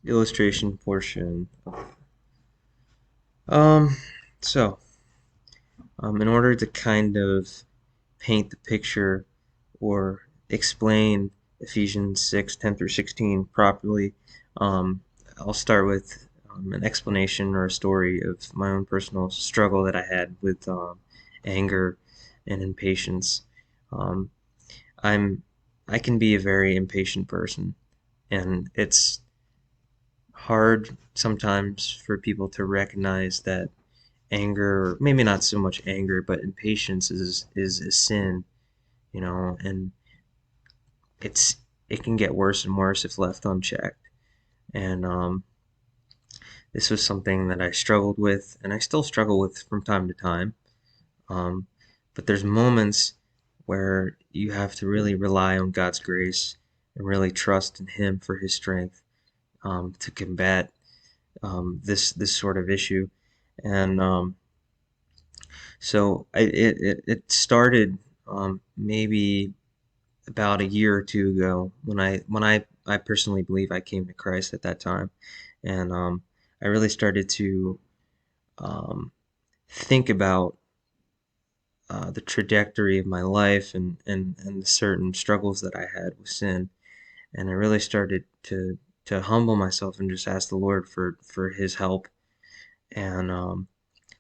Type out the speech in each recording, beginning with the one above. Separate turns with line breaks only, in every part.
illustration portion. Um, so, in order to kind of paint the picture or explain Ephesians 6:10 through 16 properly, um, I'll start with an explanation or a story of my own personal struggle that I had with anger and impatience. Um, I'm I can be a very impatient person, and it's hard sometimes for people to recognize that anger, or maybe not so much anger, but impatience is a sin, and it's it can get worse and worse if left unchecked. And this was something that I struggled with, and I still struggle with from time to time. Um, but there's moments where you have to really rely on God's grace and really trust in Him for His strength to combat this sort of issue. And it started maybe about a year or two ago when I personally believe I came to Christ at that time, and I really started to um, think about the trajectory of my life and the certain struggles that I had with sin, and I really started to humble myself and just ask the Lord for His help, and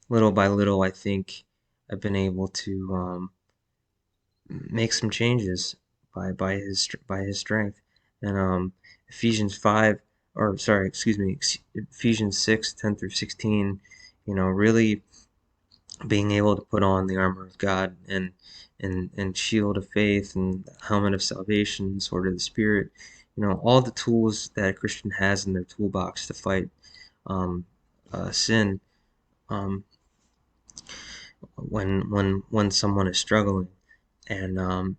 little by little, I think I've been able to make some changes by his strength. And Ephesians 5, or sorry, excuse me, Ephesians 6:10 through 16, really being able to put on the armor of God and shield of faith and helmet of salvation, sword of the Spirit, all the tools that a Christian has in their toolbox to fight um, sin um, when someone is struggling. And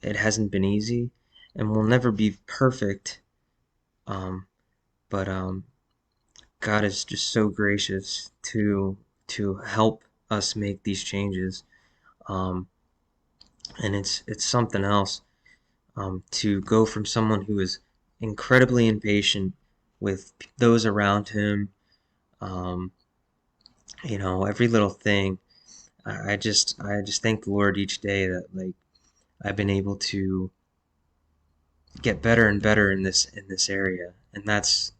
it hasn't been easy and will never be perfect. Um, but God is just so gracious to help us make these changes. Um, and it's something else to go from someone who is incredibly impatient with those around him. Um, every little thing. I just thank the Lord each day that like I've been able to get better and better in this area, and that's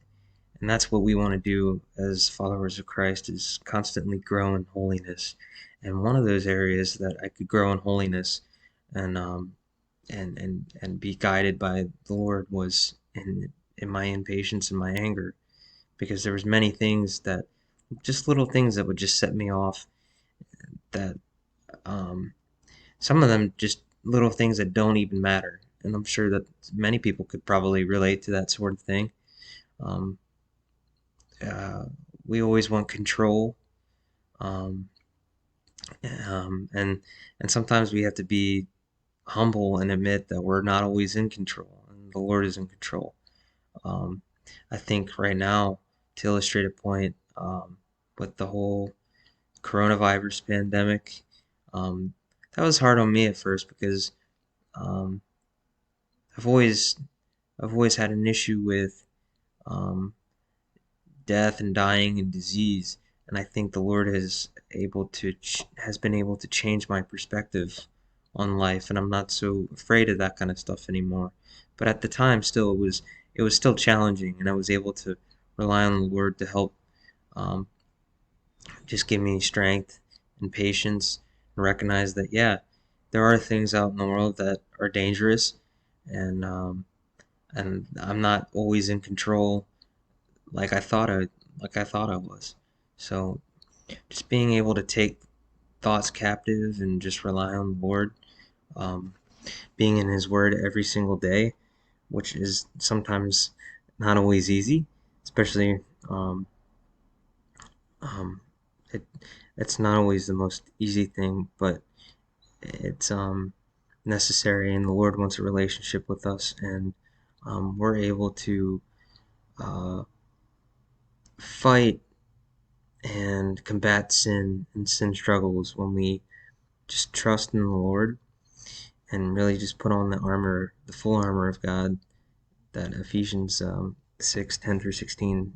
what we want to do as followers of Christ, is constantly grow in holiness. And one of those areas that I could grow in holiness and and be guided by the Lord was in my impatience and my anger, because there was many things that, just little things that would just set me off, that um, some of them just little things that don't even matter. And I'm sure that many people could probably relate to that sort of thing. Um, uh, we always want control, um, and sometimes we have to be humble and admit that we're not always in control, and the Lord is in control. Um, I think right now, to illustrate a point, with the whole coronavirus pandemic, um, that was hard on me at first because um, I've always I've always had an issue with um, death and dying and disease, and I think the Lord has been able to change my perspective on life, and I'm not so afraid of that kind of stuff anymore. But at the time, still, it was still challenging, and I was able to rely on the Lord to help um, just give me strength and patience, and recognize that, yeah, there are things out in the world that are dangerous, and I'm not always in control like I thought I was. So just being able to take thoughts captive and just rely on the Lord, um, being in His Word every single day, which is sometimes not always easy, especially um, it it's not always the most easy thing, but it's necessary, and the Lord wants a relationship with us, and we're able to uh, fight and combat sin and sin struggles when we just trust in the Lord and really just put on the full armor of God that Ephesians 6:10 through 16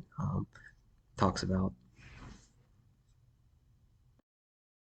talks about.